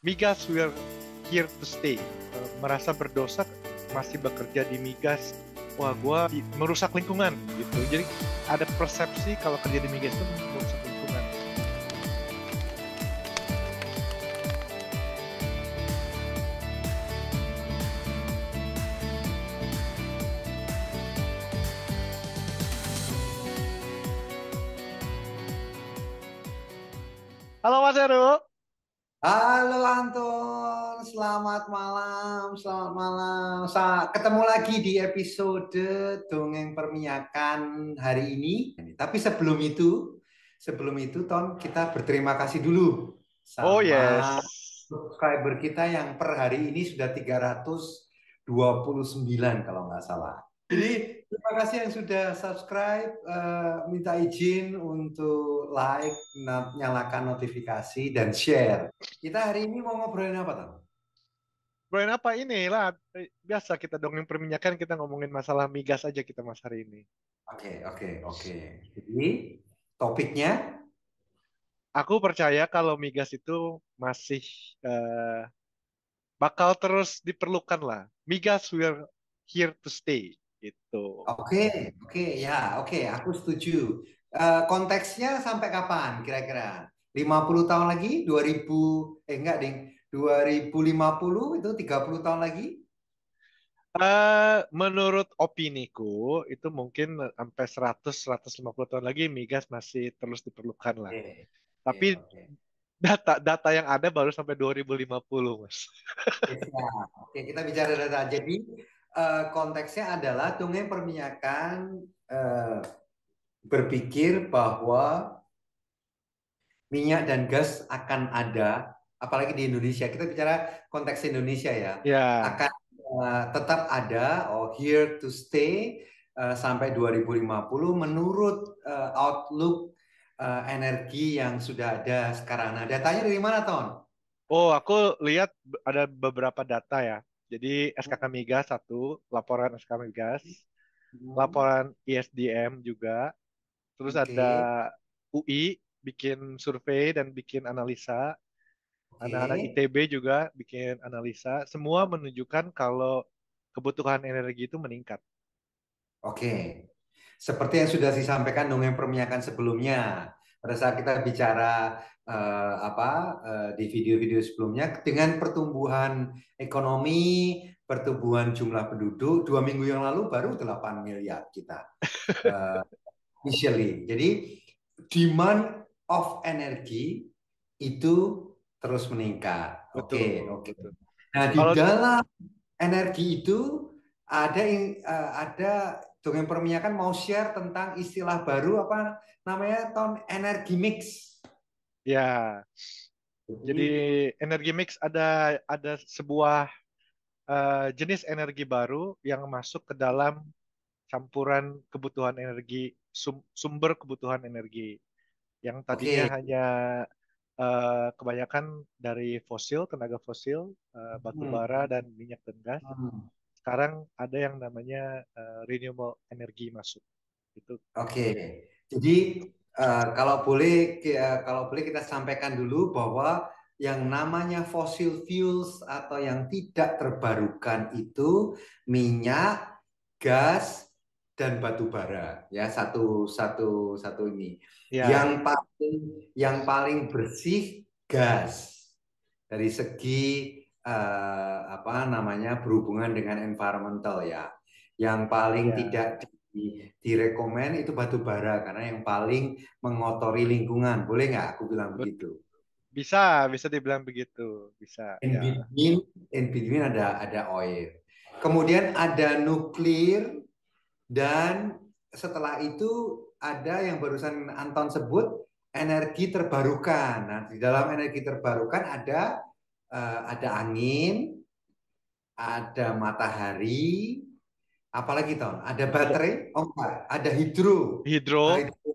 Migas we're here to stay. Merasa berdosa masih bekerja di migas. Wah, gue merusak lingkungan gitu. Jadi ada persepsi kalau kerja di migas itu merusak lingkungan. Halo Mas Heru. Halo Anton, selamat malam, selamat malam. Ketemu lagi di episode Dongeng Perminyakan hari ini. Tapi sebelum itu Ton, kita berterima kasih dulu Oh sama yes. subscriber kita yang per hari ini sudah 329 kalau nggak salah. Jadi terima kasih yang sudah subscribe, minta izin untuk like, nyalakan notifikasi dan share. Kita hari ini mau ngobrolin apa, Tan? Brand apa ini lah? Biasa kita dongeng perminyakan, kita ngomongin masalah migas aja kita mas hari ini. Oke, oke, oke. Jadi topiknya, Aku percaya kalau migas itu masih eh, bakal terus diperlukan lah. Migas we're here to stay gitu. oke, oke, ya, oke, aku setuju. Konteksnya sampai kapan kira-kira? 50 tahun lagi? 2000, enggak, ding. 2050 itu 30 tahun lagi? Menurut opiniku itu mungkin sampai 100-150 tahun lagi migas masih terus diperlukan lah. Oke, oke, Tapi oke. data yang ada baru sampai 2050, Mas. Oke, siap. Oke, kita bicara data. Jadi konteksnya adalah dongeng perminyakan eh, berpikir bahwa minyak dan gas akan ada, apalagi di Indonesia. Kita bicara konteks Indonesia ya, Ya, akan tetap ada, here to stay sampai 2050 menurut outlook energi yang sudah ada sekarang. Nah, datanya dari mana, Ton? oh aku lihat ada beberapa data ya. Jadi SKK Migas satu, laporan SKK Migas, Hmm, laporan ISDM juga, terus ada oke, UI bikin survei dan bikin analisa, anak-anak oke, ITB juga bikin analisa, semua menunjukkan kalau kebutuhan energi itu meningkat. oke. Seperti yang sudah disampaikan dongeng perminyakan sebelumnya, pada saat kita bicara di video-video sebelumnya, dengan pertumbuhan ekonomi, pertumbuhan jumlah penduduk, 2 minggu yang lalu baru 8 miliar kita eh, initially. Jadi demand of energi itu terus meningkat. Oke, Betul, oke. betul. Nah, di Kalau dalam energi itu ada dongeng perminyakan mau share tentang istilah baru apa namanya Ton, energi mix. ya, jadi Jadi, energi mix ada sebuah jenis energi baru yang masuk ke dalam campuran kebutuhan energi, sumber kebutuhan energi yang tadinya oke. hanya kebanyakan dari fosil, tenaga fosil, batu Hmm, bara dan minyak dan gas. hmm. Sekarang ada yang namanya renewable energy masuk. Itu Oke. Jadi kalau boleh kita sampaikan dulu bahwa yang namanya fossil fuels atau yang tidak terbarukan itu minyak, gas, dan batu bara. Ya, satu satu satu ini. Yang ya, paling yang paling bersih gas dari segi apa namanya berhubungan dengan environmental ya. Yang paling ya. tidak direkomen itu batu bara karena yang paling mengotori lingkungan. Boleh nggak aku bilang Bet- begitu? Bisa, bisa dibilang begitu, bisa. In Ya, between, in between ada oil. Kemudian ada nuklir dan setelah itu ada yang barusan Anton sebut energi terbarukan. Nah, di dalam energi terbarukan ada angin, ada matahari, apalagi Ton? Ada ya. baterai? Oh enggak, ada hidro. Hidro, Hidro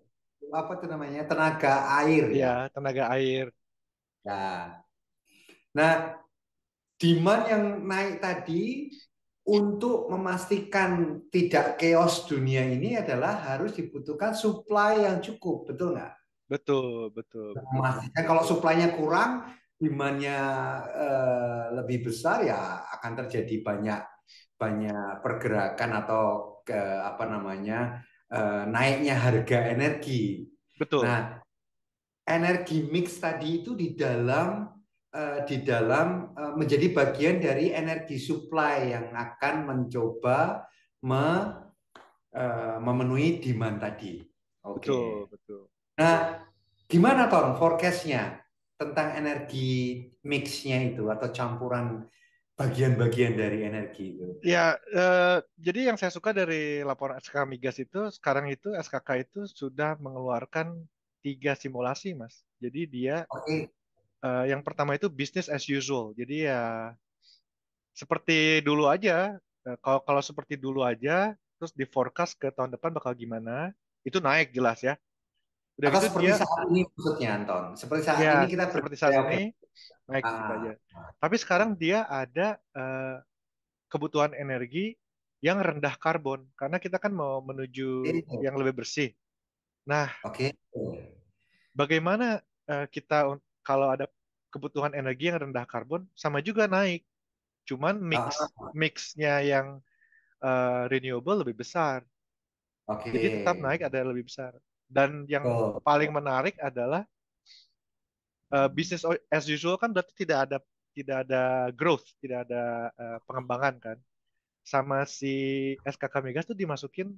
apa tuh namanya? Tenaga air ya. ya, tenaga air. Ya. Nah, demand yang naik tadi untuk memastikan tidak chaos dunia ini adalah harus dibutuhkan supply yang cukup, betul nggak? Betul, betul, betul. Memastikan kalau supply-nya kurang, demand-nya lebih besar ya akan terjadi banyak banyak pergerakan atau apa namanya naiknya harga energi. Nah, Betul, energi mix tadi itu menjadi bagian dari energi supply yang akan mencoba me- memenuhi demand tadi. Oke. betul, betul. Nah, gimana Ton forecast-nya tentang energi mix-nya itu atau campuran bagian-bagian dari energi itu? Ya, jadi yang saya suka dari laporan SKK Migas itu sekarang itu SKK itu sudah mengeluarkan 3 simulasi, Mas. Jadi dia Oke, yang pertama itu business as usual. Jadi ya seperti dulu aja. Kalau kalau seperti dulu aja, terus di forecast ke tahun depan bakal gimana, itu naik jelas ya. Udah atau gitu seperti dia saat ini maksudnya Anton? Seperti saat ya ini kita seperti saat berbicara, ini oke. naik gitu Ah, aja. Tapi sekarang dia ada kebutuhan energi yang rendah karbon karena kita kan mau menuju oke. yang lebih bersih. Nah, Oke. bagaimana kita kalau ada kebutuhan energi yang rendah karbon sama juga naik, cuman Ah, mixnya yang renewable lebih besar. oke. Jadi tetap naik ada lebih besar. Dan yang Betul. paling menarik adalah business as usual kan berarti tidak ada growth, tidak ada pengembangan kan. Sama si SKK Migas tuh dimasukin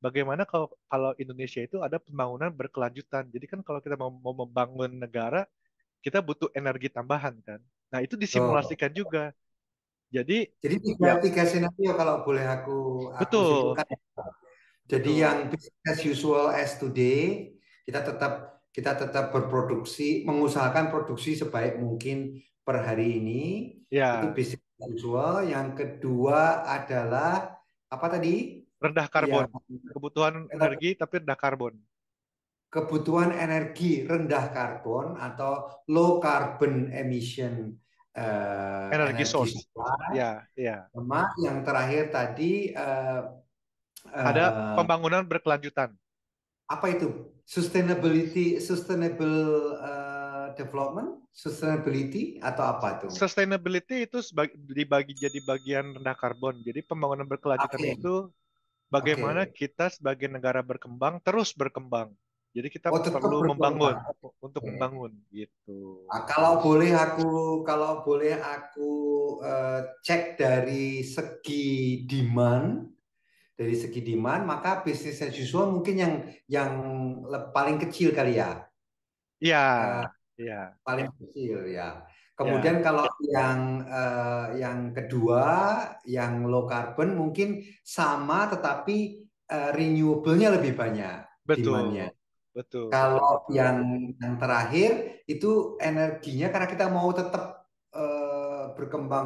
bagaimana kalau kalau Indonesia itu ada pembangunan berkelanjutan. Jadi kan kalau kita mau membangun negara, kita butuh energi tambahan kan. Nah, itu Betul. disimulasikan juga. Jadi Jadi tiga, ya tiga skenario kalau boleh aku betul, simpulkan. Jadi betul. yang business as usual as today, kita tetap berproduksi, mengusahakan produksi sebaik mungkin per hari ini. Itu Ya, business as usual. Yang kedua adalah apa tadi? rendah karbon. Yang Kebutuhan energi tapi rendah karbon. kebutuhan energi rendah karbon atau low carbon emission Energi energi source. supply. Ya, ya. Sama yang terakhir tadi Ada eh, pembangunan berkelanjutan. apa itu? Sustainable development, sustainability atau apa tuh? Sustainability itu dibagi jadi bagian rendah karbon. Jadi pembangunan berkelanjutan Oke, itu bagaimana oke. kita sebagai negara berkembang terus berkembang. Jadi kita Oh, tetap perlu membangun berkembang. untuk Oke. membangun gitu. Ah, kalau boleh aku cek dari segi demand, maka business as usual mungkin yang paling kecil kali ya. Iya, Eh, iya, Paling kecil ya. Kemudian ya, kalau yang kedua, yang low carbon mungkin sama tetapi renewable-nya lebih banyak demand-nya. betul, betul, betul, Kalau betul. yang terakhir itu energinya karena kita mau tetap berkembang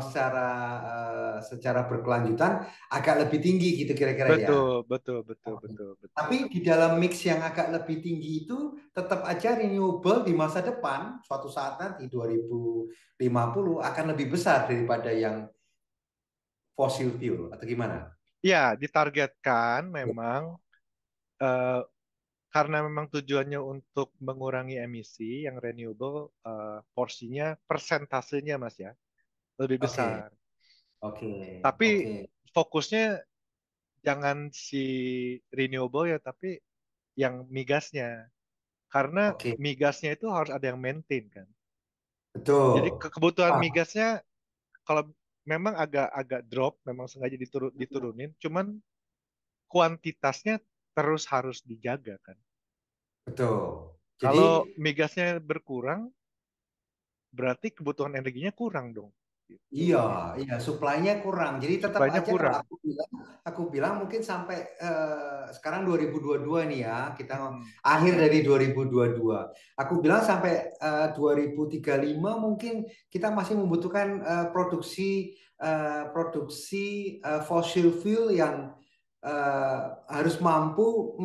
secara berkelanjutan agak lebih tinggi gitu kira-kira ya. Betul, betul, betul, betul, betul. Tapi di dalam mix yang agak lebih tinggi itu tetap aja renewable di masa depan suatu saat nanti 2050 akan lebih besar daripada yang fossil fuel atau gimana? Ya, ditargetkan memang eh, karena memang tujuannya untuk mengurangi emisi yang renewable porsinya persentasenya Mas ya lebih Oke, besar. oke, Tapi oke, fokusnya jangan si renewable ya, tapi yang migasnya. Karena oke, migasnya itu harus ada yang maintain kan. Jadi betul. kebutuhan Ah, migasnya kalau memang agak drop, memang sengaja diturunin, cuman kuantitasnya terus harus dijaga kan. betul. Jadi Kalau migasnya berkurang, berarti kebutuhan energinya kurang dong. Gitu. iya, iya, supply-nya kurang. Jadi tetap Suplainya aja kalau kurang. aku bilang mungkin sampai sekarang 2022 nih ya, kita Mm-mm. akhir dari 2022. Aku bilang sampai 2035 mungkin kita masih membutuhkan produksi fossil fuel yang harus mampu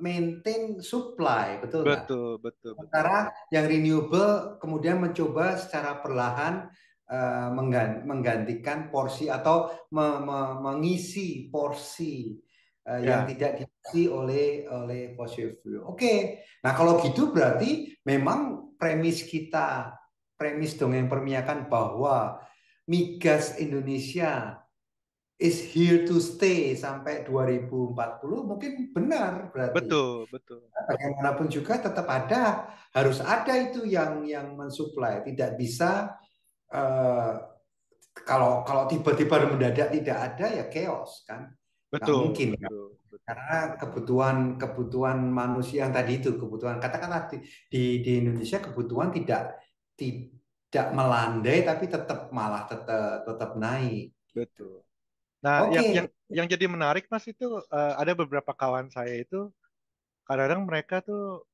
maintain supply, betul nggak? Betul, betul, betul, Sementara betul. yang renewable kemudian mencoba secara perlahan menggantikan porsi atau mengisi porsi yang Ya, tidak diisi oleh fossil fuel. Oke, nah kalau gitu berarti memang premis kita premis dongeng permiakan bahwa migas Indonesia is here to stay sampai 2040, mungkin benar berarti. Betul, betul. Bagaimanapun juga tetap ada, harus ada itu yang mensuplai. Tidak bisa eh, kalau tiba-tiba mendadak tidak ada ya chaos kan, nggak Betul, mungkin kan? betul, betul. Karena kebutuhan manusia yang tadi itu, kebutuhan katakanlah di Indonesia kebutuhan tidak melandai tapi tetap malah tetap tetap naik gitu. Betul. Nah, yang Oke. yang yang jadi menarik Mas itu ada beberapa kawan saya itu kadang-kadang mereka tuh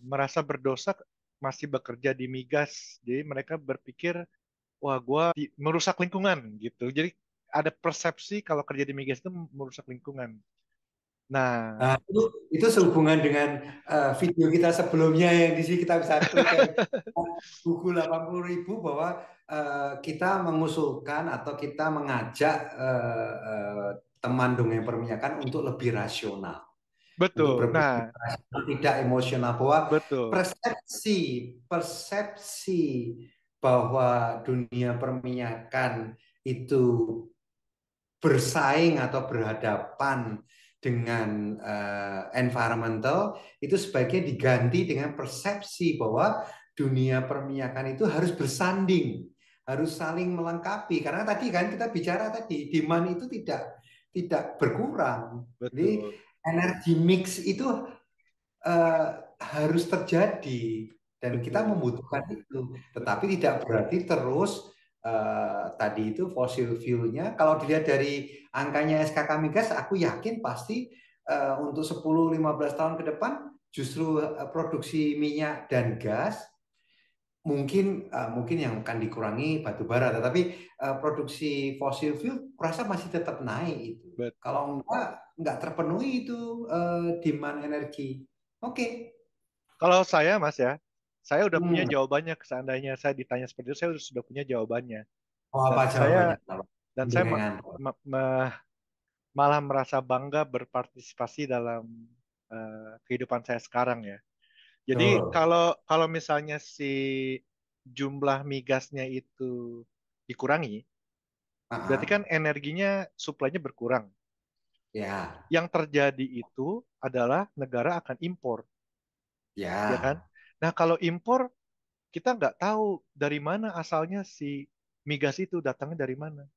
merasa berdosa masih bekerja di migas. Jadi mereka berpikir, wah, gua merusak lingkungan gitu. Jadi ada persepsi kalau kerja di migas itu merusak lingkungan. Nah, Nah, itu sehubungan dengan video kita sebelumnya yang di sini kita bisa klik ke buku 80.000 bahwa kita mengusulkan atau kita mengajak teman dongeng perminyakan untuk lebih rasional, untuk betul. berpikir Nah, rasional, tidak emosional, bahwa betul. persepsi persepsi bahwa dunia perminyakan itu bersaing atau berhadapan dengan environmental, itu sebaiknya diganti dengan persepsi bahwa dunia perminyakan itu harus bersanding, harus saling melengkapi. Karena tadi kan kita bicara tadi demand itu tidak berkurang. Jadi Betul. energi mix itu harus terjadi dan kita Betul. membutuhkan itu. Tetapi Betul. tidak berarti terus tadi itu fosil fuelnya. Kalau dilihat dari angkanya SKK Migas, aku yakin pasti untuk 10-15 tahun ke depan justru produksi minyak dan gas mungkin yang akan dikurangi batu bara, tetapi produksi fosil fuel kurasa masih tetap naik itu. Betul. Kalau enggak terpenuhi itu demand energi. Oke. Kalau saya, Mas ya, saya udah punya Hmm. jawabannya. Seandainya saya ditanya seperti itu, saya sudah punya jawabannya. Oh, Dan apa saya jawabannya? dan saya Dengan malah merasa bangga berpartisipasi dalam kehidupan saya sekarang ya. Jadi betul. kalau kalau misalnya si jumlah migasnya itu dikurangi, berarti kan Ah, energinya suplainya berkurang. ya, Yang terjadi itu adalah negara akan impor, ya kan? ya, Nah, kalau impor kita nggak tahu dari mana asalnya si migas itu datangnya dari mana. Nah,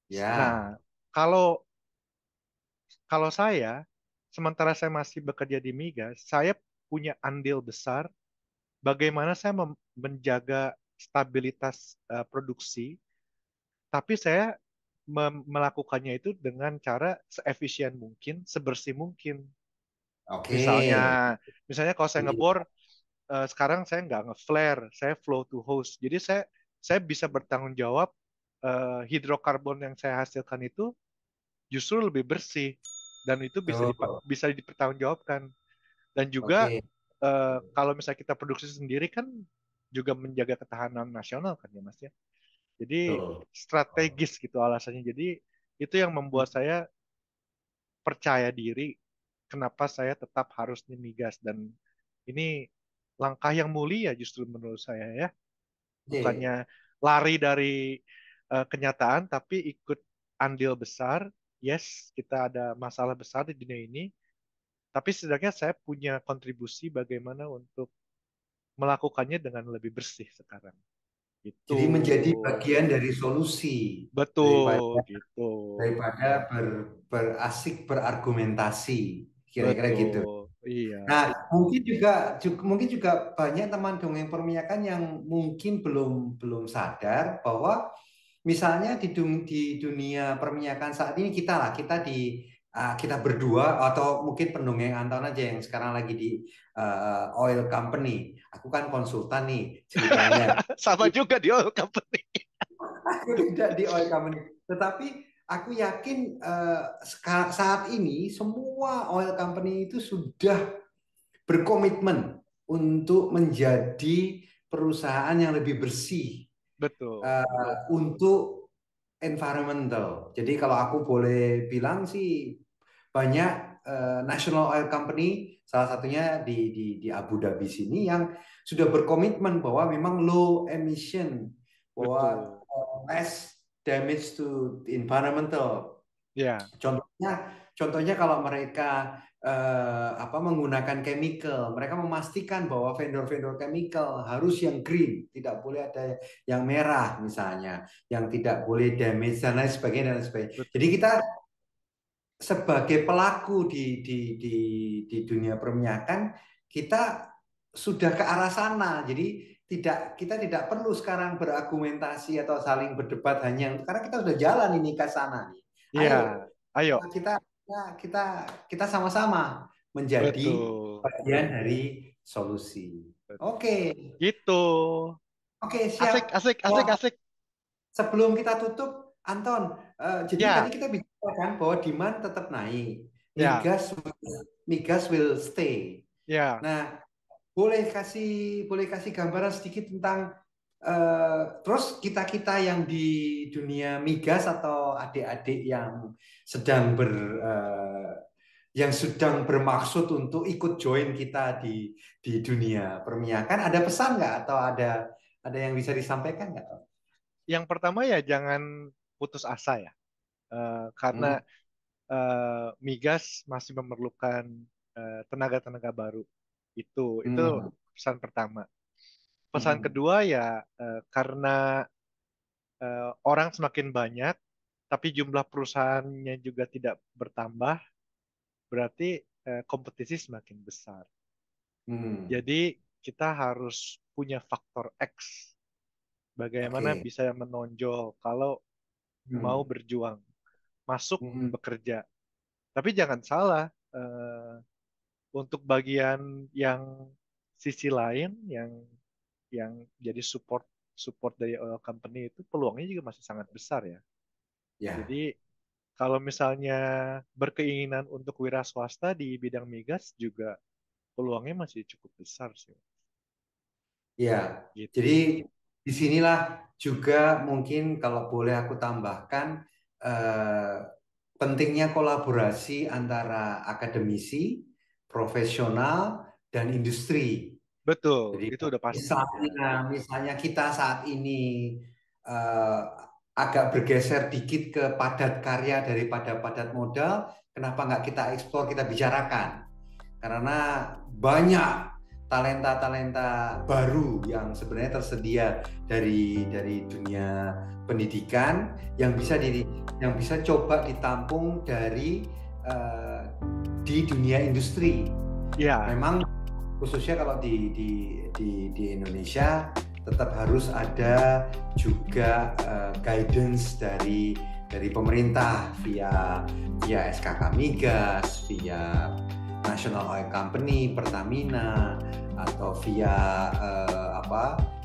ya, kalau kalau saya, sementara saya masih bekerja di migas, saya punya andil besar bagaimana saya menjaga stabilitas produksi, tapi saya melakukannya itu dengan cara seefisien mungkin, sebersih mungkin. oke. Misalnya, misalnya kalau saya ngebor, sekarang saya nggak nge-flare, saya flow to hose. Jadi saya bisa bertanggung jawab hidrokarbon yang saya hasilkan itu justru lebih bersih dan itu Betul. bisa dipertanggungjawabkan. Dan juga Oke. kalau misalnya kita produksi sendiri kan juga menjaga ketahanan nasional kan ya Mas ya. Jadi Betul. strategis gitu alasannya. Jadi itu yang membuat saya percaya diri kenapa saya tetap harus nih migas dan ini langkah yang mulia justru menurut saya ya. Oke. Bukannya lari dari kenyataan tapi ikut andil besar. Yes, kita ada masalah besar di dunia ini, tapi setidaknya saya punya kontribusi bagaimana untuk melakukannya dengan lebih bersih sekarang. Itu Jadi menjadi bagian dari solusi betul daripada gitu. daripada berasik berargumentasi, kira-kira gitu. Betul. Iya. Nah, mungkin juga banyak teman dongeng perminyakan yang mungkin belum belum sadar bahwa misalnya di dunia perminyakan saat ini kita berdua atau mungkin pendongeng Anton aja yang sekarang lagi di oil company. Aku kan konsultan nih ceritanya. Sama juga di oil company. Aku tidak di oil company, tetapi aku yakin saat ini semua oil company itu sudah berkomitmen untuk menjadi perusahaan yang lebih bersih Betul. untuk environmental. Jadi kalau aku boleh bilang sih banyak National Oil Company, salah satunya di Abu Dhabi sini yang sudah berkomitmen bahwa memang low emission, bahwa Betul. less damage to the environmental. Ya, Contohnya kalau mereka menggunakan chemical, mereka memastikan bahwa vendor-vendor chemical harus yang green, tidak boleh ada yang merah misalnya, yang tidak boleh damage dan lain sebagainya dan lain sebagainya. Jadi betul. kita sebagai pelaku di dunia perminyakan, kita sudah ke arah sana. Jadi kita tidak perlu sekarang berargumentasi atau saling berdebat hanya karena kita sudah jalan ini ke sana nih. Iya, Ayo ayo. kita kita kita sama-sama menjadi Betul. bagian dari solusi. Betul. Oke, Gitu. oke, Asik, siap. asik, asik, Wah, asik. sebelum kita tutup, Anton, jadi tadi Ya, kita bicara kan bahwa demand tetap naik, ya, migas will stay. ya. Nah, boleh kasih gambaran sedikit tentang terus kita yang di dunia migas atau adik-adik yang sedang yang sedang bermaksud untuk ikut join kita di dunia perminyakan, ada pesan nggak atau ada yang bisa disampaikan nggak? Yang pertama ya jangan putus asa ya. Karena Hmm, migas masih memerlukan tenaga-tenaga baru. Itu hmm, pesan pertama. Pesan hmm, kedua ya karena orang semakin banyak, tapi jumlah perusahaannya juga tidak bertambah, berarti kompetisi semakin besar. hmm. Jadi kita harus punya faktor X. Bagaimana Oke. bisa menonjol kalau mau Hmm, berjuang, masuk hmm, bekerja. Tapi jangan salah, untuk bagian yang sisi lain yang jadi support support dari oil company itu peluangnya juga masih sangat besar ya. ya, Jadi kalau misalnya berkeinginan untuk wira swasta di bidang migas juga peluangnya masih cukup besar sih. ya. Gitu. Jadi disinilah juga mungkin kalau boleh aku tambahkan eh, pentingnya kolaborasi antara akademisi, profesional, dan industri. Betul, Jadi itu udah pasti ya. misalnya kita saat ini eh, agak bergeser dikit ke padat karya daripada padat modal, kenapa nggak kita eksplor, kita bicarakan? Karena banyak talenta-talenta baru yang sebenarnya tersedia dari dunia pendidikan yang bisa coba ditampung eh, di dunia industri. Ya, Memang khususnya kalau di Indonesia tetap harus ada juga guidance dari pemerintah via SKK Migas, via National Oil Company, Pertamina, atau via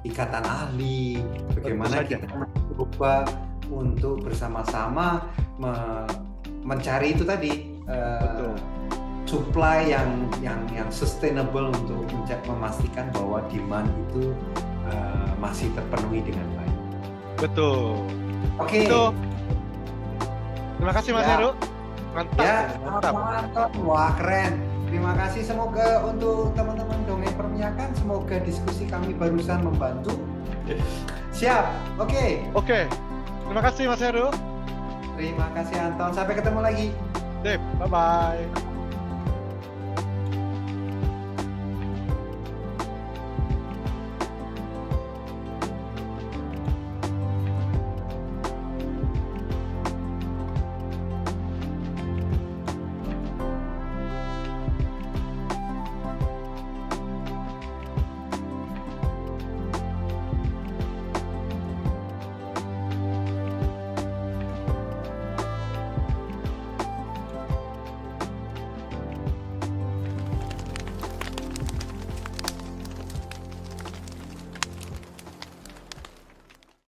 ikatan ahli. tentu Bagaimana saja. kita mencoba untuk bersama-sama mencari itu tadi Betul. supply yang sustainable untuk memastikan bahwa demand itu masih terpenuhi dengan baik. Betul. Oke. Itu. Terima kasih Mas Ya. Heru. Mantap, Ya, mantap. Anton. Wah, keren. Terima kasih, semoga untuk teman-teman dongeng perminyakan, semoga diskusi kami barusan membantu. Siap. Oke. Oke. Terima kasih Mas Heru. Terima kasih Anton. Sampai ketemu lagi. Sip, bye-bye.